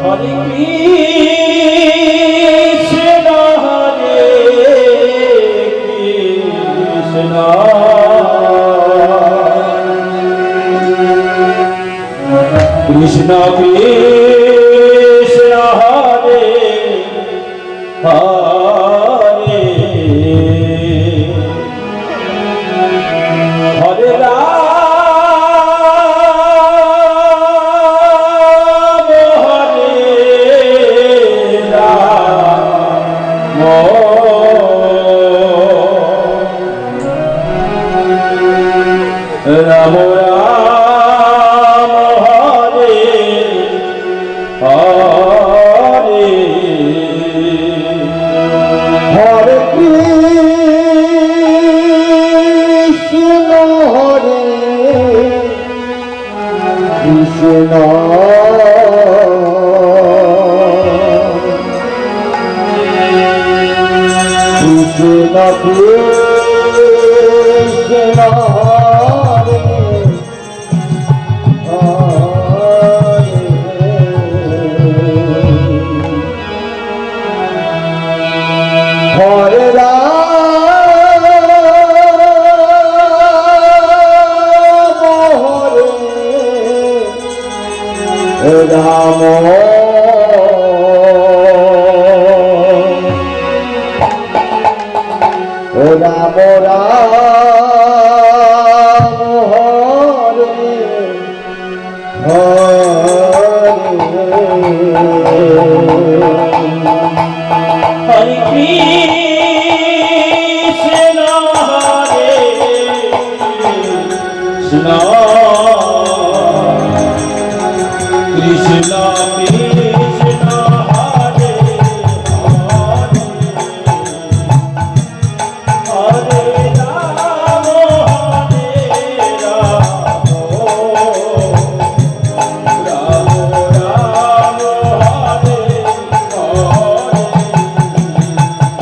Hare Krishna, Krishna Krishna, Hare Hare, Hare Ram, Hare Ram, Ram Ram, Hare Hare Krishna, Hare Krishna, Krishna Krishna, Hare Ram, Ram Hare Krishna, Hare Krishna, Krishna Krishna, Hare Hare, Hare Ram, Hare Ram, Ram Ram, Hare Hare,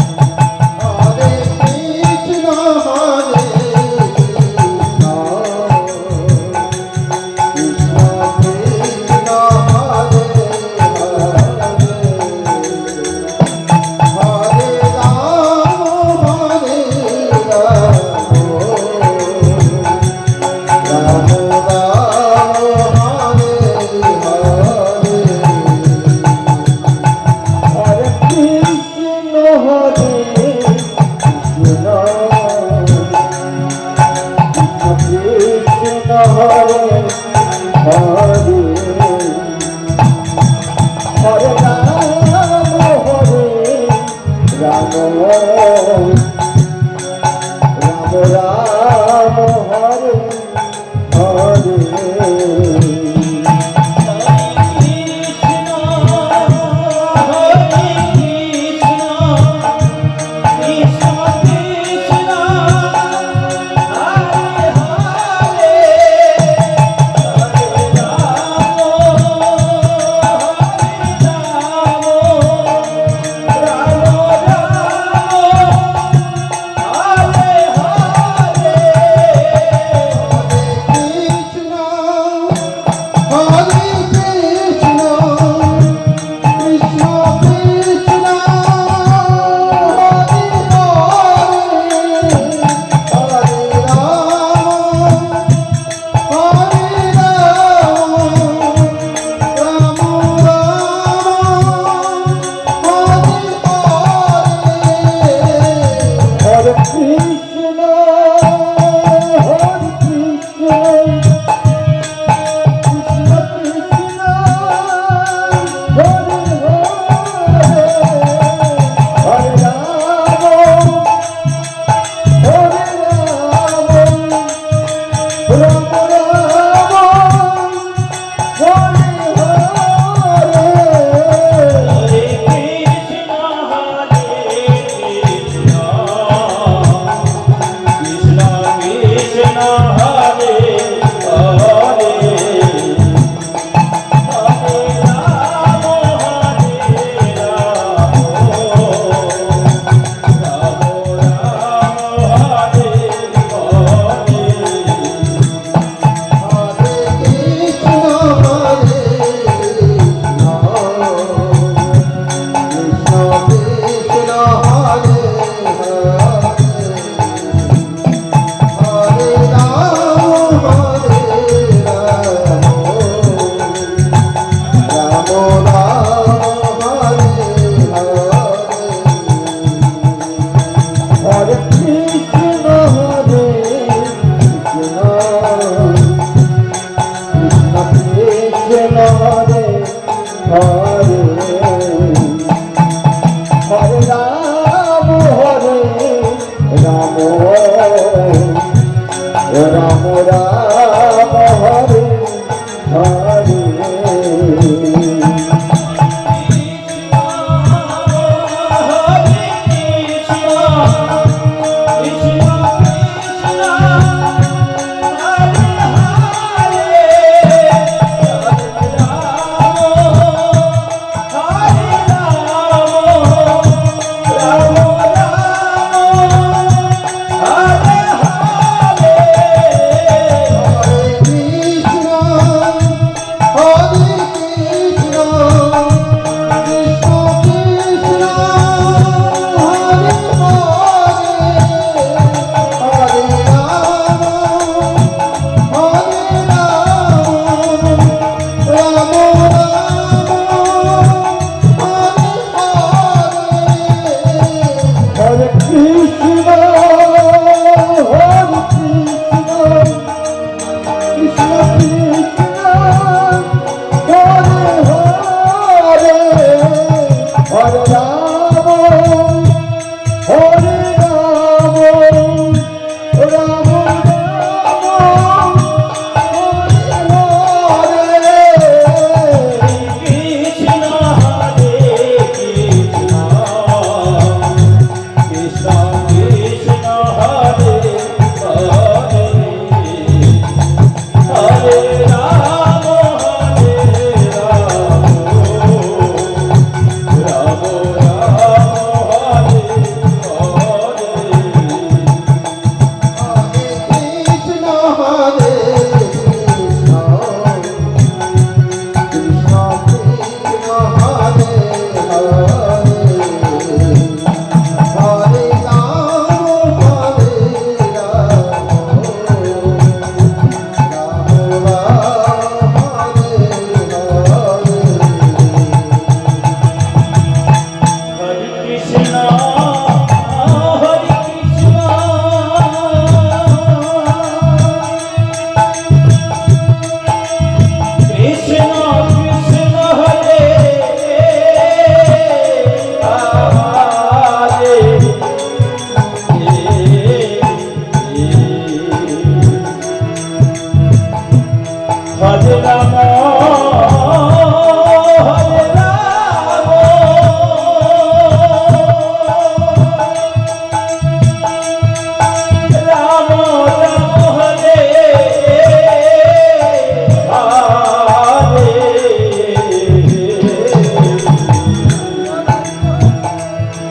Hare Hare Ram Ram Ram Ram Hare Hare Hare Ram Ram Ram Hare Hare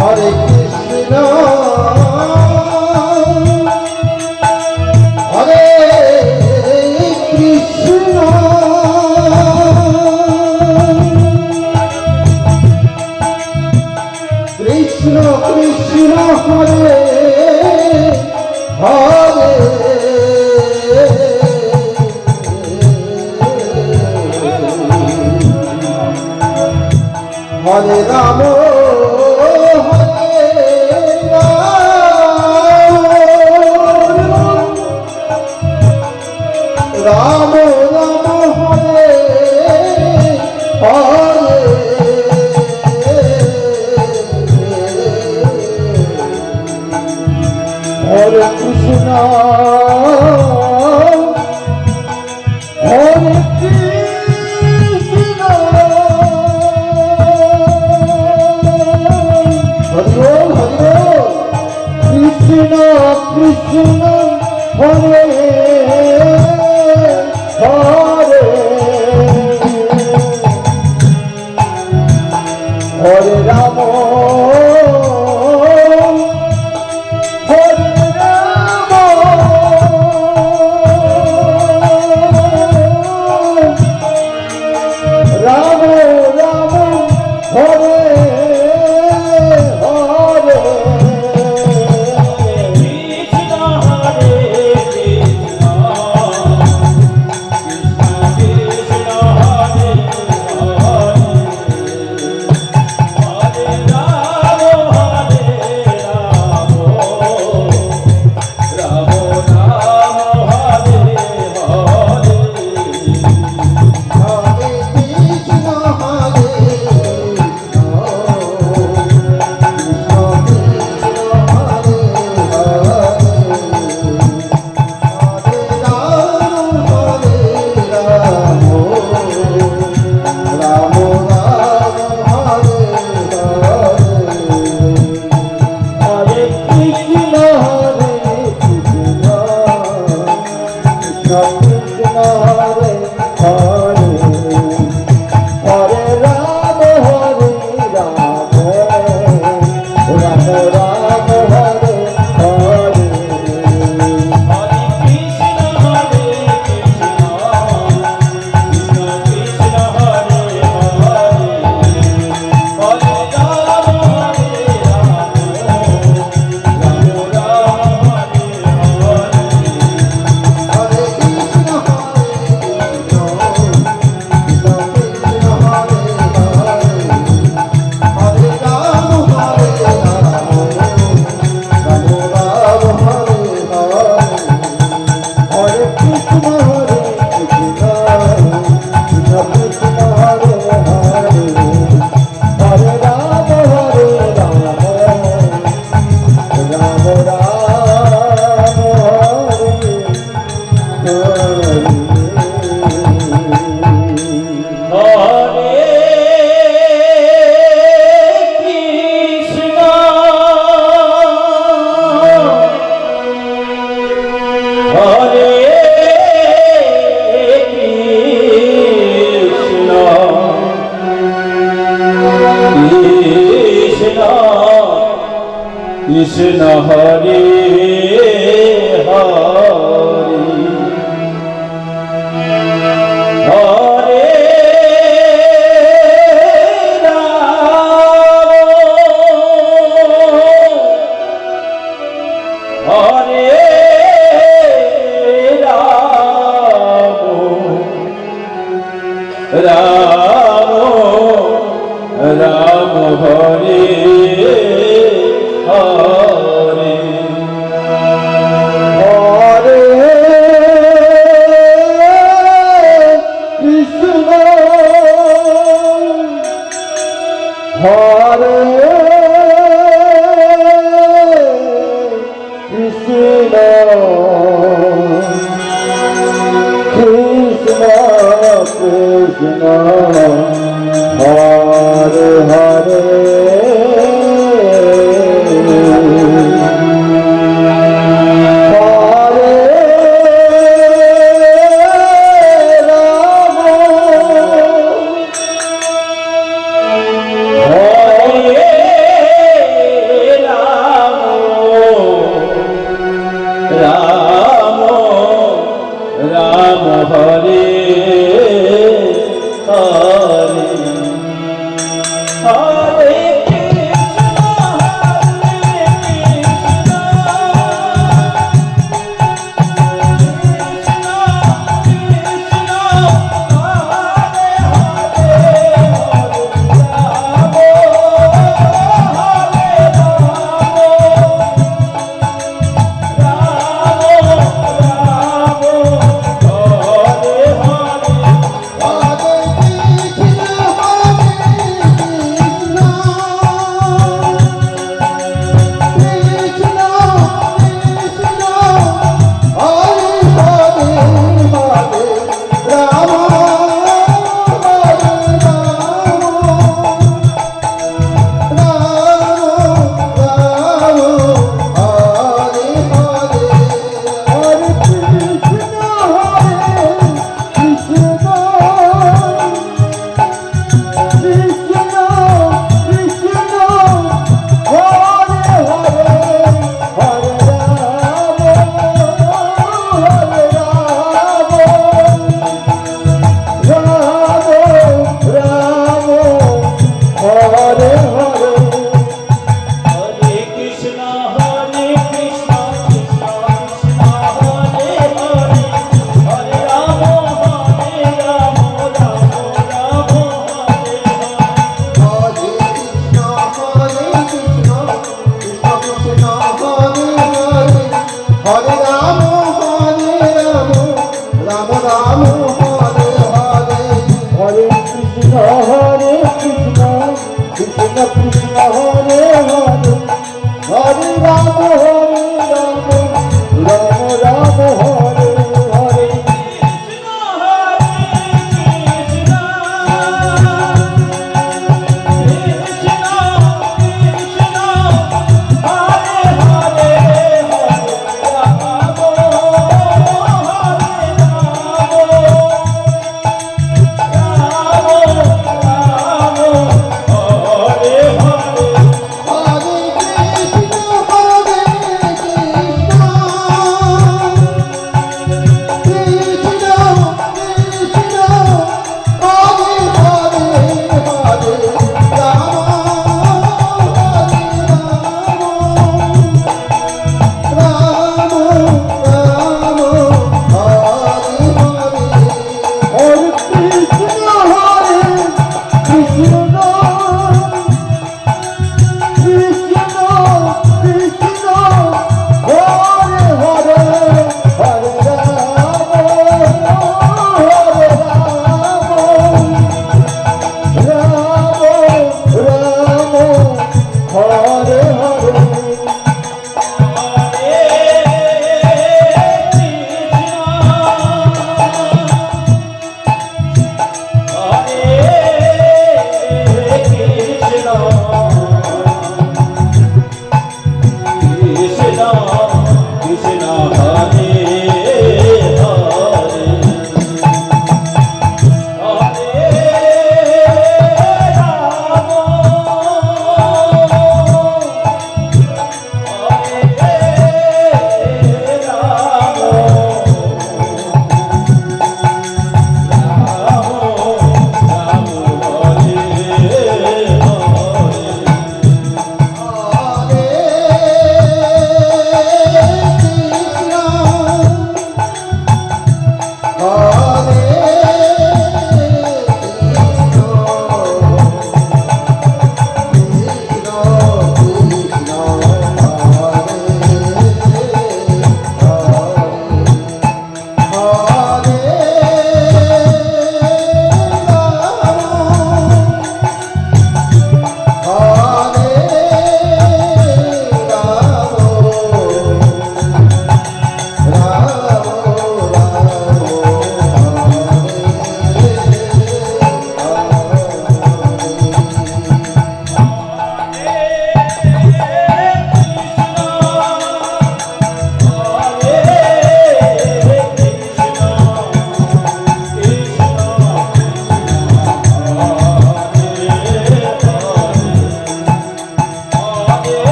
Hare Krishna Hare Krishna Krishna Krishna Hare Hare Hare Ram Hare Ram Ram Ram Hare Hare Krishna Hare Hare Hare Hare Ram Ram Hare Hare Hare Krishna Hare Krishna Krishna Krishna Hare Hare Ram Ram Hare Hare Hare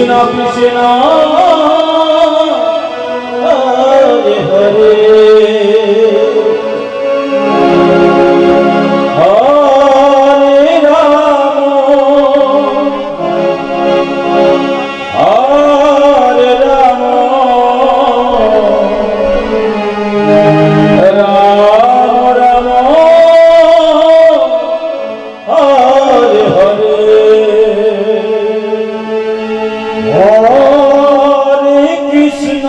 Krishna Krishna Hare Hare Hare Ram Hare Ram Ram Ram Hare Hare Hare Krishna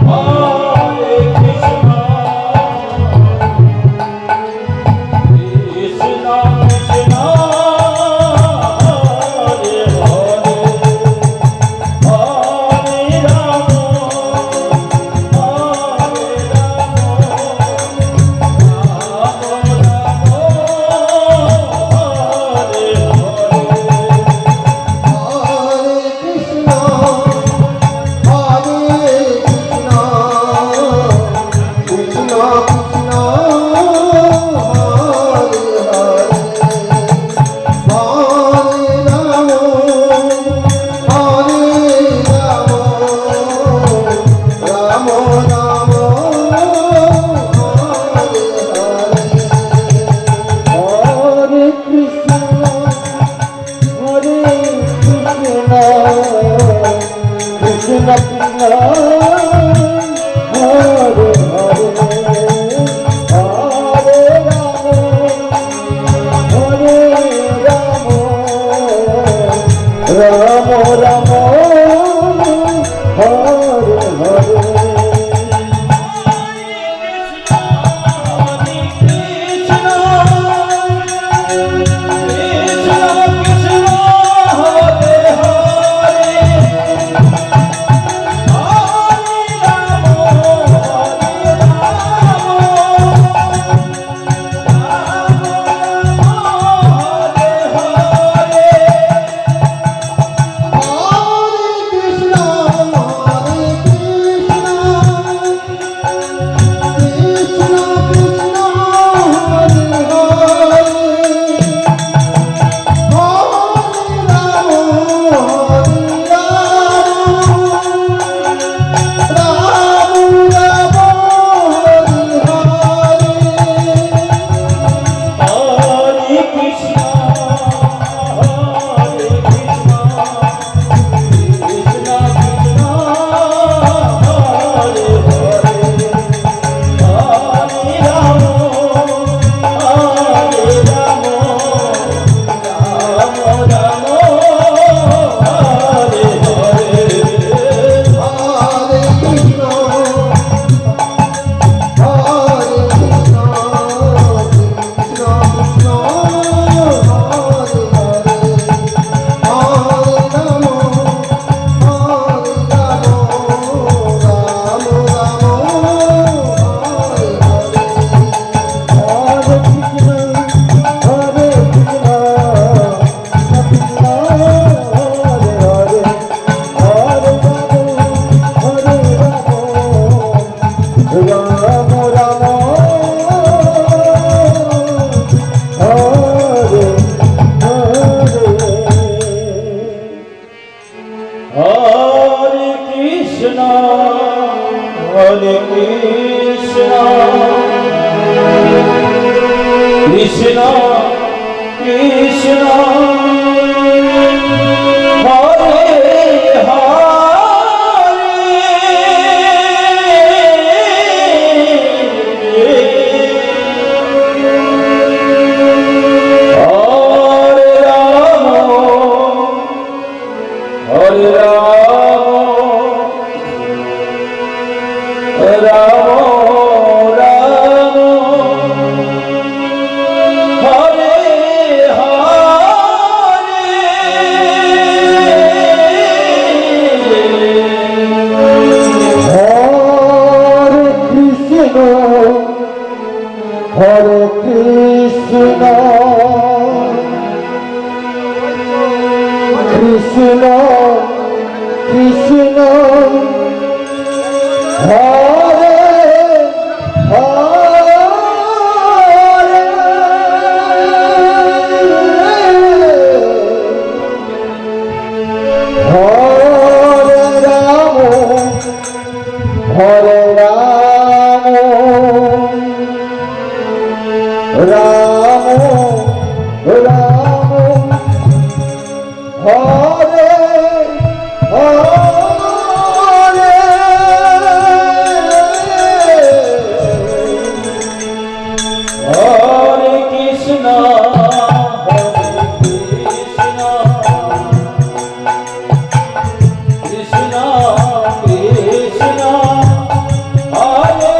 Hare Krishna Krishna Krishna Hare Hare Hare Ram Hare Krishna Krishna Hare Hare Ram Hare Ram Ram Hare Krishna, Krishna, Krishna, Hare Hare, Ram Ram Hare Hare Hare Krishna, Krishna Krishna, Hare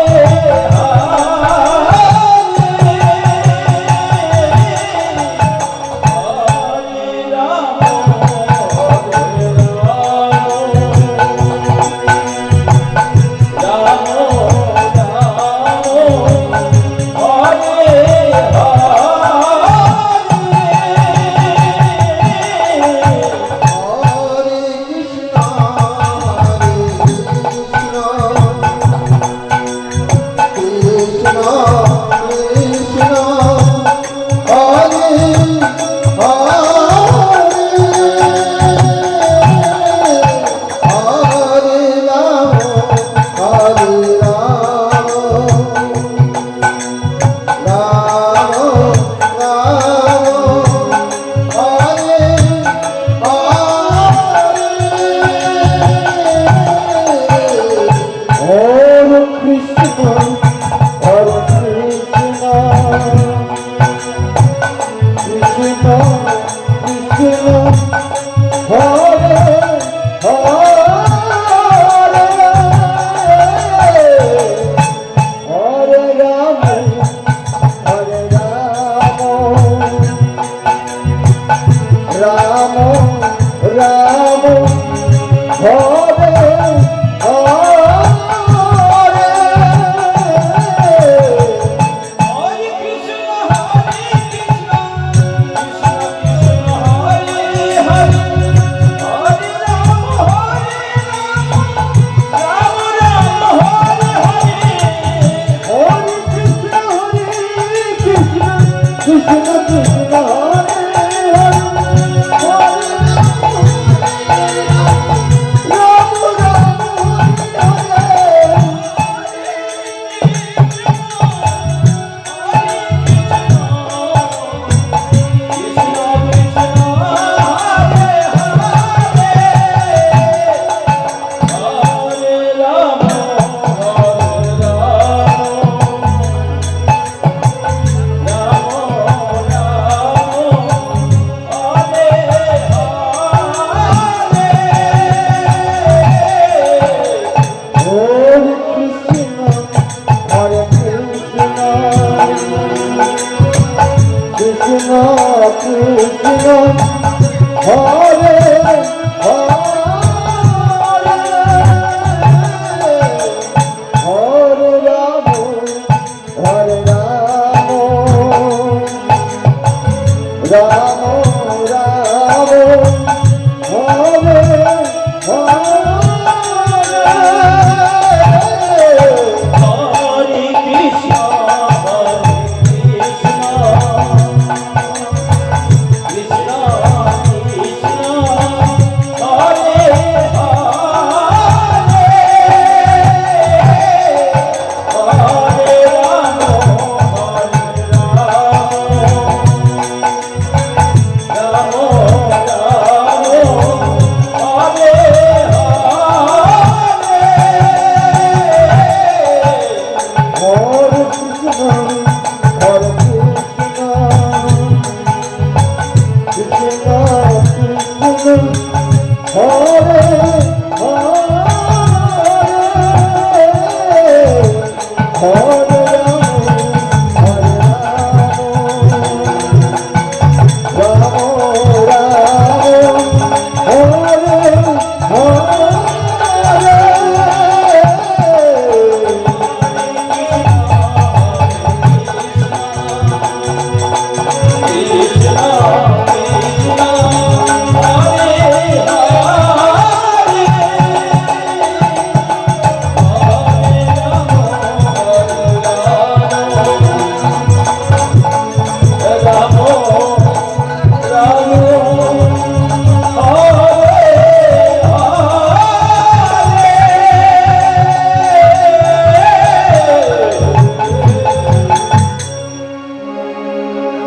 Hare, Hare Rama, Hare Rama,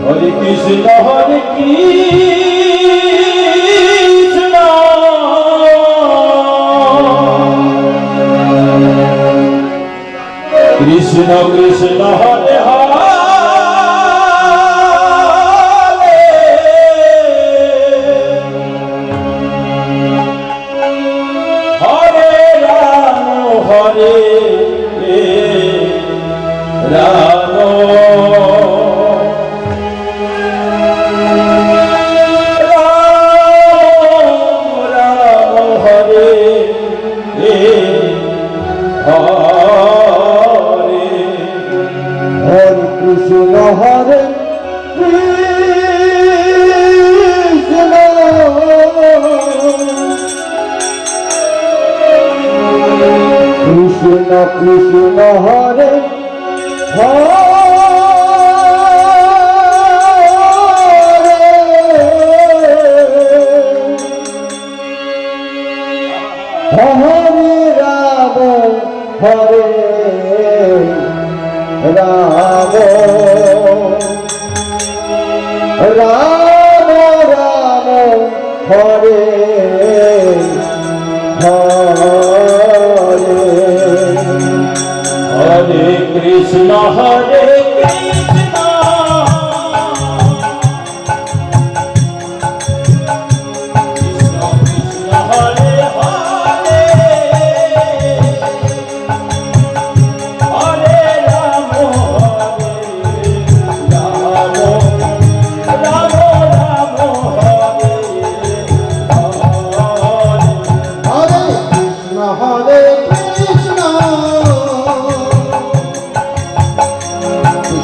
Hare Krishna Krishna Krishna Hare Hare Hare Rama Hare Rama Krishna Hare Krishna Krishna Krishna Hare Hare Hare Rama Hare Rama Rama Rama Hare Hare Hare Krishna Hare Krishna Krishna Krishna Hare Hare Hare Rama Rama Rama Hare Hare Hare Krishna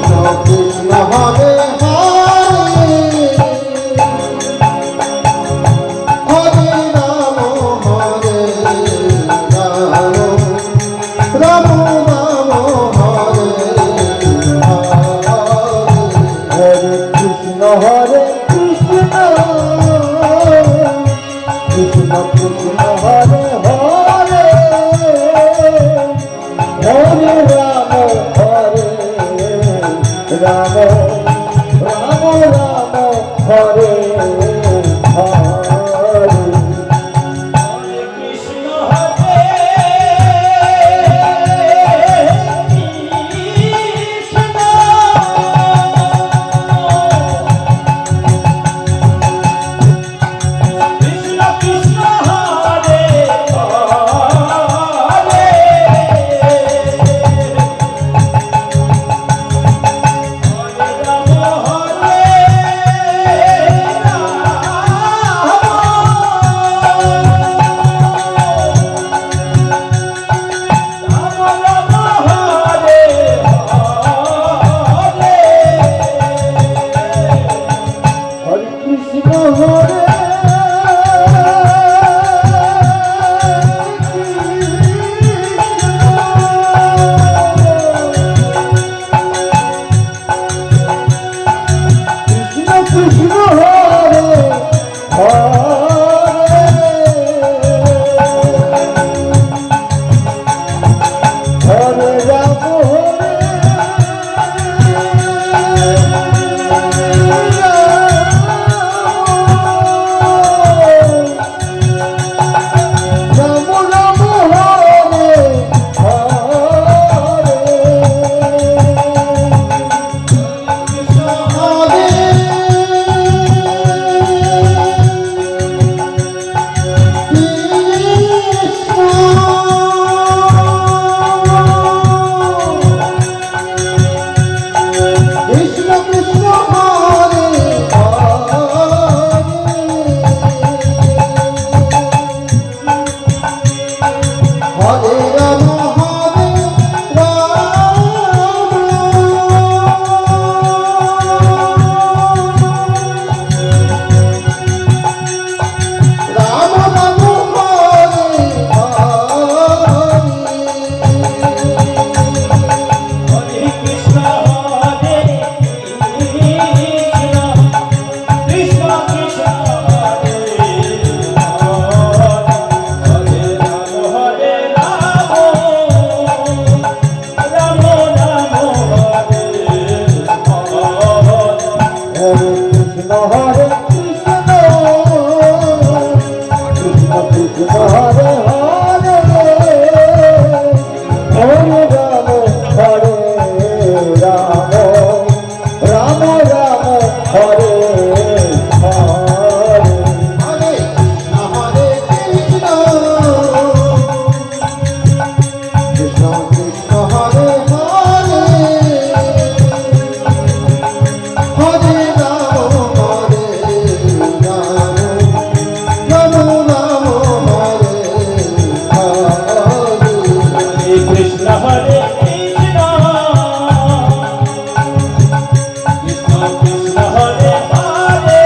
Krishna Krishna Hare Hare Rama Hare Rama Rama Rama Hare Hare Krishna Hare Krishna Krishna Krishna Hare Hare Hare Rama Hare Rama Rama Rama Hare Hare Krishna Hare Krishna Krishna Hare Hare Hare Krishna Krishna Krishna Hare Hare Hare Ram Hare Ram Ram Ram Hare Hare Hare Krishna Krishna Krishna Hare Hare Hare Ram Ram Ram Hare Hare Hare Krishna Hare Krishna Krishna Krishna Hare Hare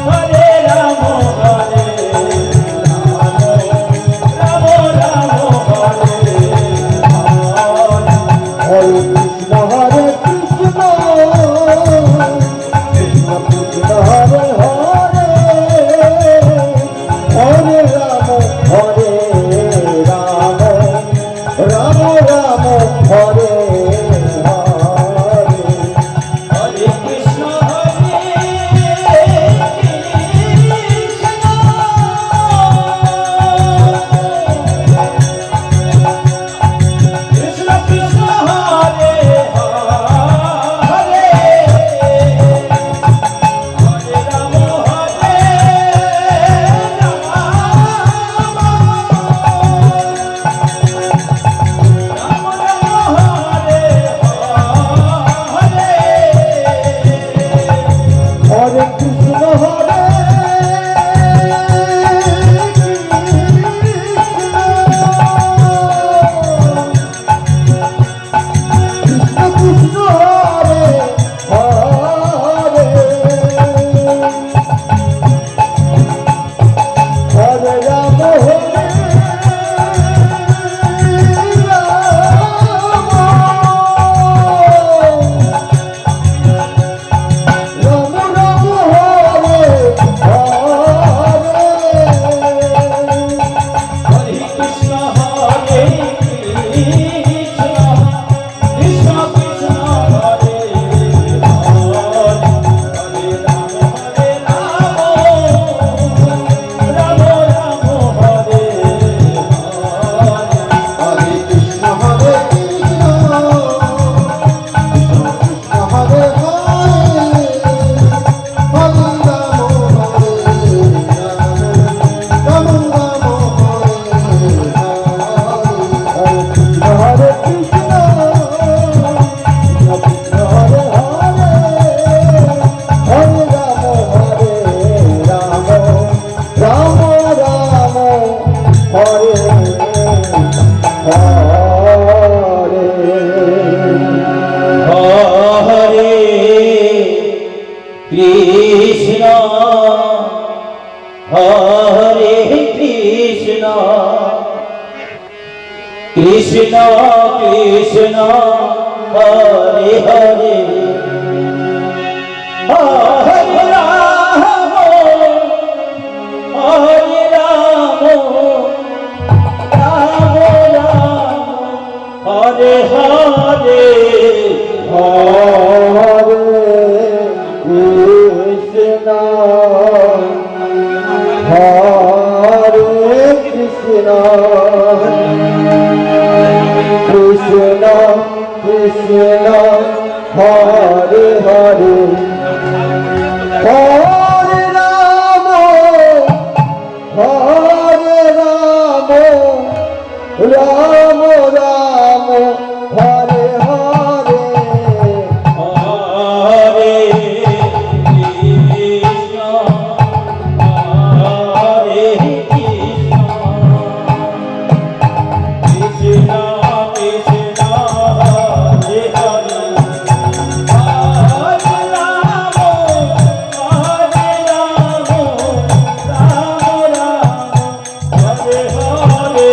Hare Rama Hare Rama Rama Rama Hare Hare Hare Krishna Hare Krishna Krishna Krishna Hare Hare Hare Ram Hare Ram Ram Ram Hare Hare Hare Krishna Hare Krishna Krishna Krishna Hare Hare Hare Rama Hare Rama Rama Rama Hare Hare Hare Krishna Hare Krishna Krishna Hare Hare Hare Ram Hare Ram Ram Ram Hare Hare Hare Krishna Hare Krishna Krishna Krishna Hare Hare Hare Rama Hare Rama Rama Rama Hare Hare Hare Krishna Hare Krishna Krishna Krishna Hare Hare Hare Ram Hare Hare Krishna Krishna Hare Hare Hare Rama Hare Rama Rama Rama Hare Hare Krishna Krishna Hare Hare Hare Ram Ram Ram Hare Hare Hare Krishna Hare Krishna Krishna Krishna Hare Hare Hare Rama Hare Rama Rama Rama Hare Hare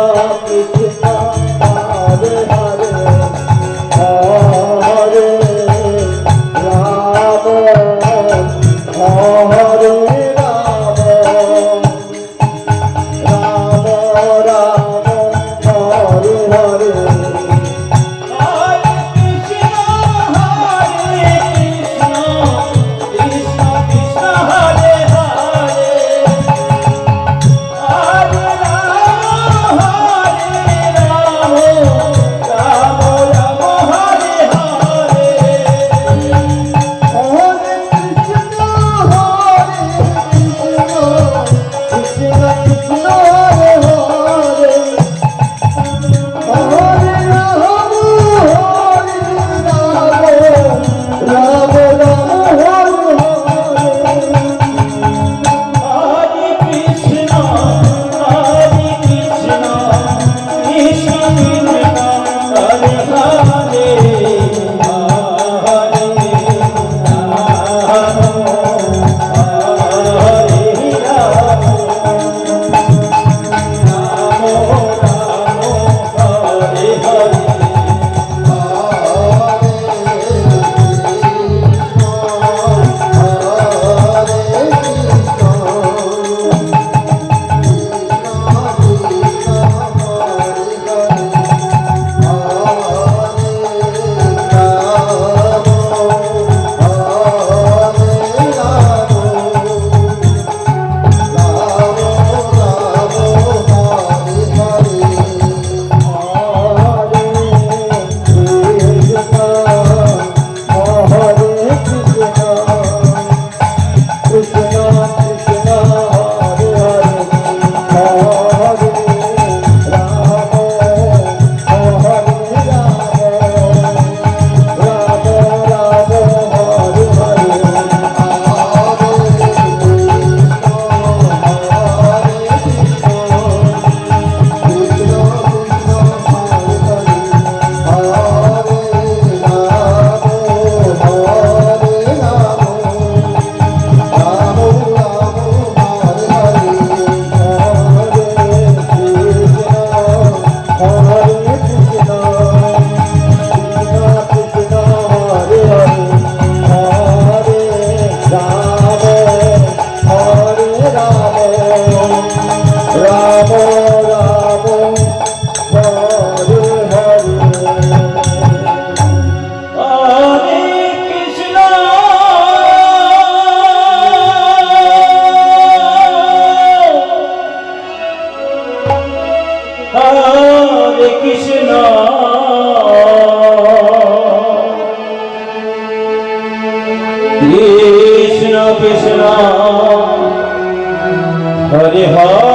Krishna Hare Hare Hare Rama Hare Rama Rama Rama Hare Hare Hare Krishna, Krishna Krishna, Hare Hare, Hare Rama, Rama Rama, Hare Hare. Hare Krishna Krishna Krishna Hare Hare Hare Rama Rama Rama Hare Hare Hare Krishna, Krishna Krishna, Hare Hare, Hare Krishna, Hare Hare, Hare Rama, Hare Rama, Rama Rama, Hare Hare. Hare Krishna Hare Krishna Krishna Krishna Hare Hare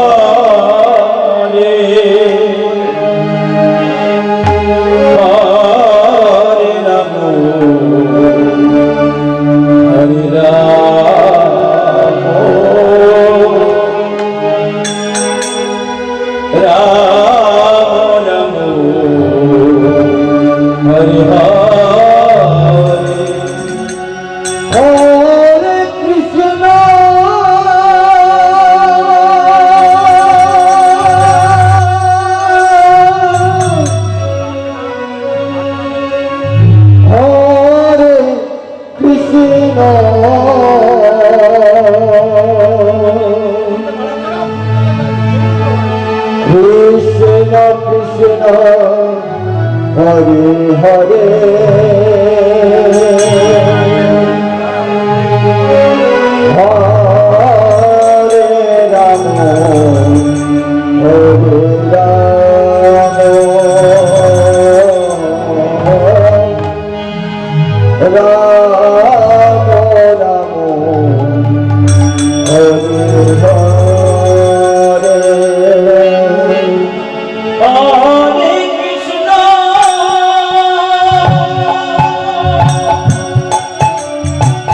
Hare Rama Hare Rama Rama Rama Hare Hare Hare Krishna,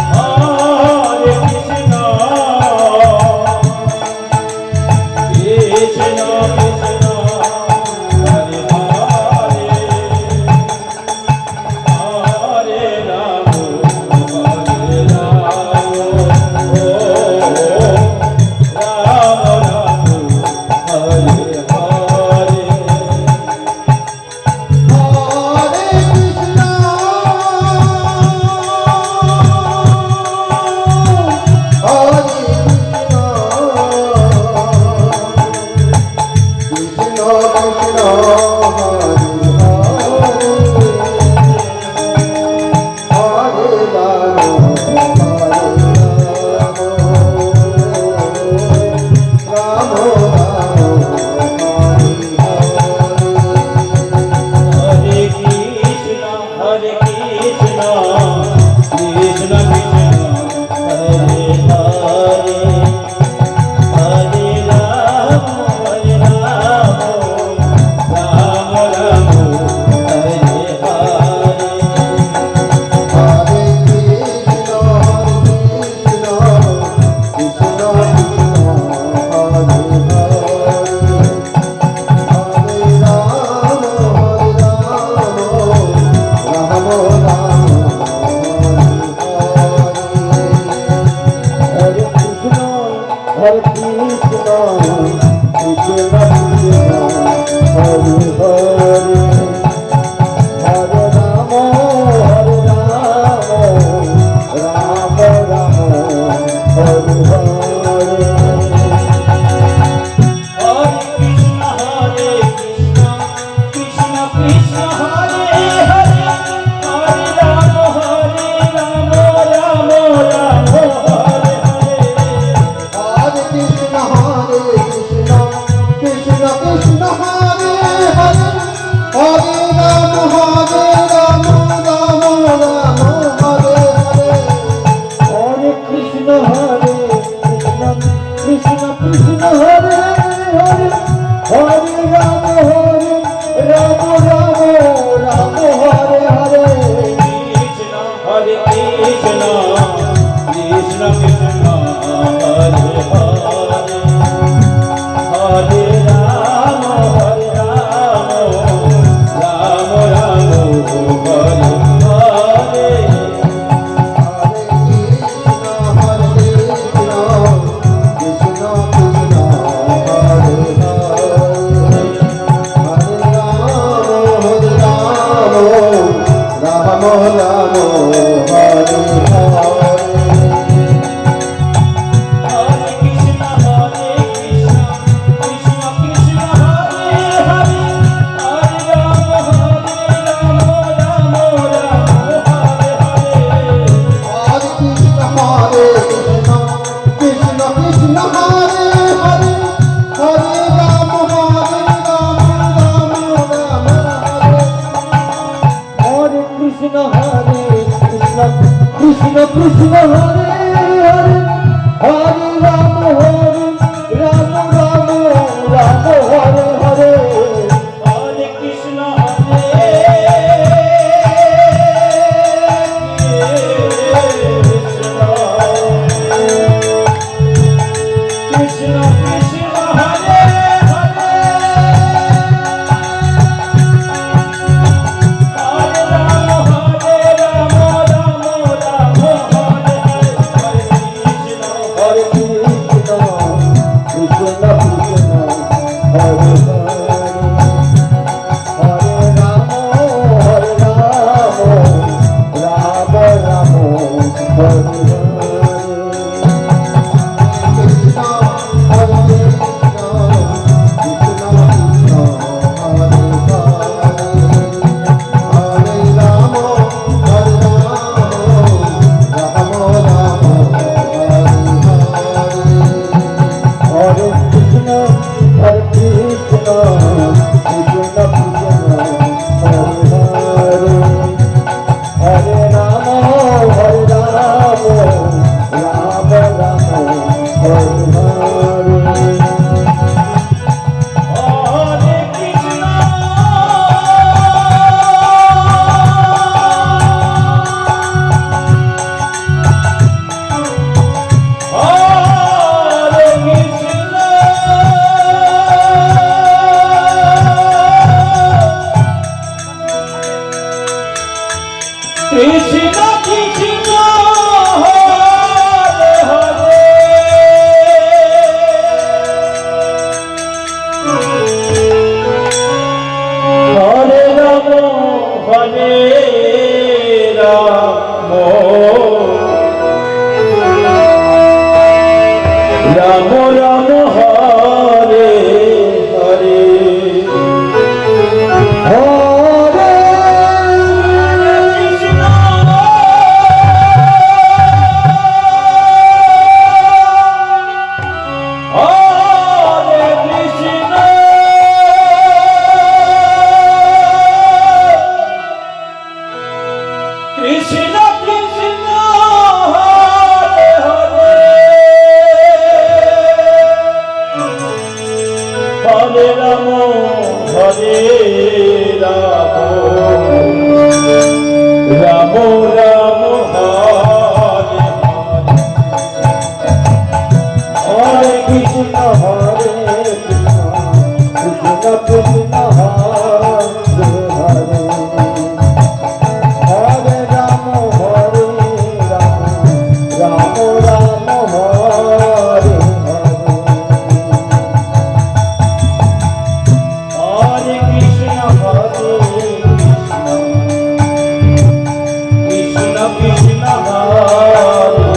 Hare Krishna, Krishna Krishna, Hare Hare, Hare Rama, Hare Rama, Rama Rama, Hare Hare. Hare Krishna Hare Ram Hare Ram Ram Ram Hare Hare Krishna Hare Krishna Krishna Hare Hare Hare Ram Hare Ram Ram Ram Hare Hare Krishna Hare Krishna Krishna Krishna Hare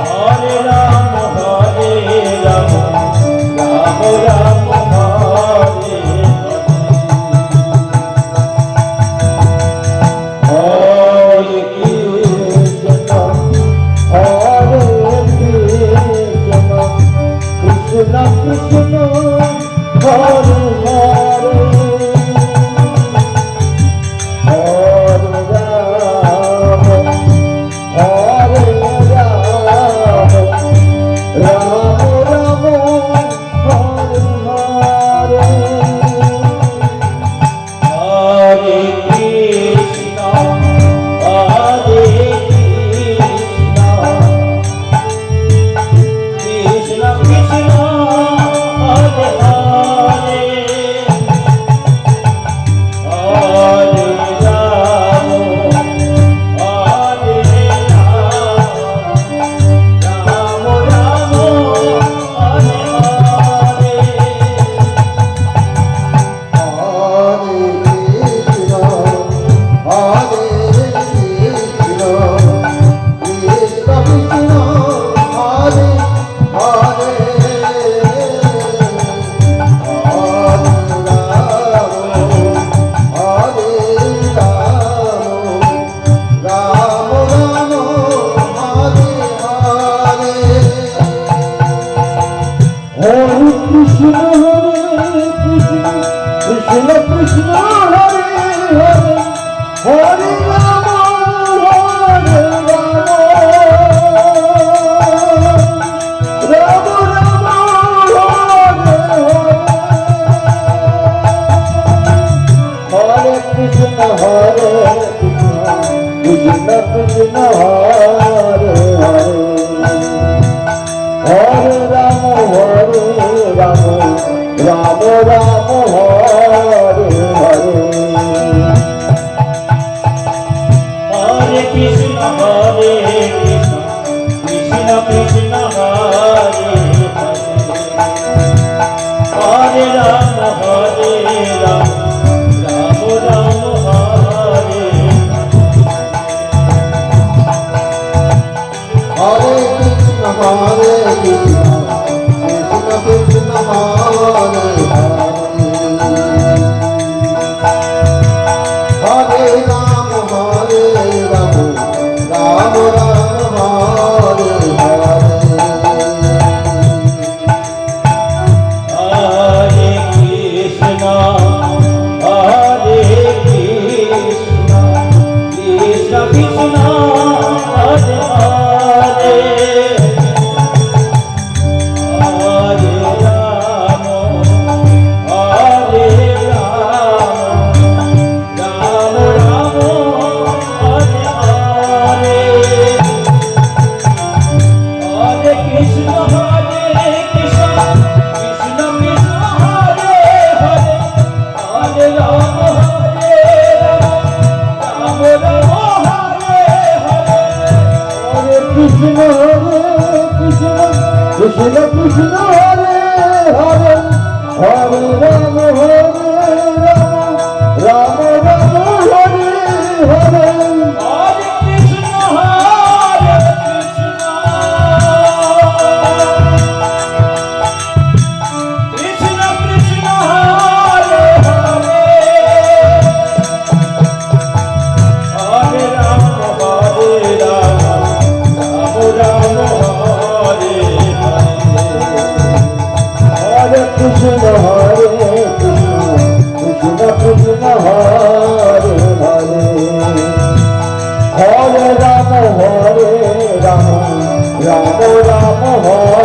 Hare Ram Ram Ram Hare Hare Krishna Hare Krishna Krishna Hare Hare Hare Ram Hare Ram Ram Ram Hare Hare Hare Krishna Hare Krishna Krishna Krishna Hare Hare Hare Ram Hare Ram Ram Hare Hare Hare Krishna Hare Krishna Krishna Krishna Hare Hare Hare Ram Hare Ram Ram Ram Hare Hare Hare Krishna Hare Krishna Krishna Hare Hare Hare Ram Ram Ram Hare Hare Hare Krishna Krishna Krishna Hare Hare Hare Ram Ram Ram Hare Hare Krishna, Hare Krishna, Krishna Krishna, Hare Hare. Hare Rama, Hare Rama, Rama Rama, Hare Hare. Hare Krishna Hare Krishna Krishna Krishna Hare Hare Hare Ram Hare Ram Ram Ram Hare Hare Hare Krishna Krishna Krishna Hare Hare Hare Ram Ram Ram Hare Hare Hare Krishna Krishna Krishna Krishna Hare Hare Hare Ram Ram Ram Hare Hare Hare Krishna Krishna Krishna Hare Hare Hare Ram Ram Ram Hare Hare Krishna Hare Krishna Krishna Hare Hare Hare Ram Ram Ram Hare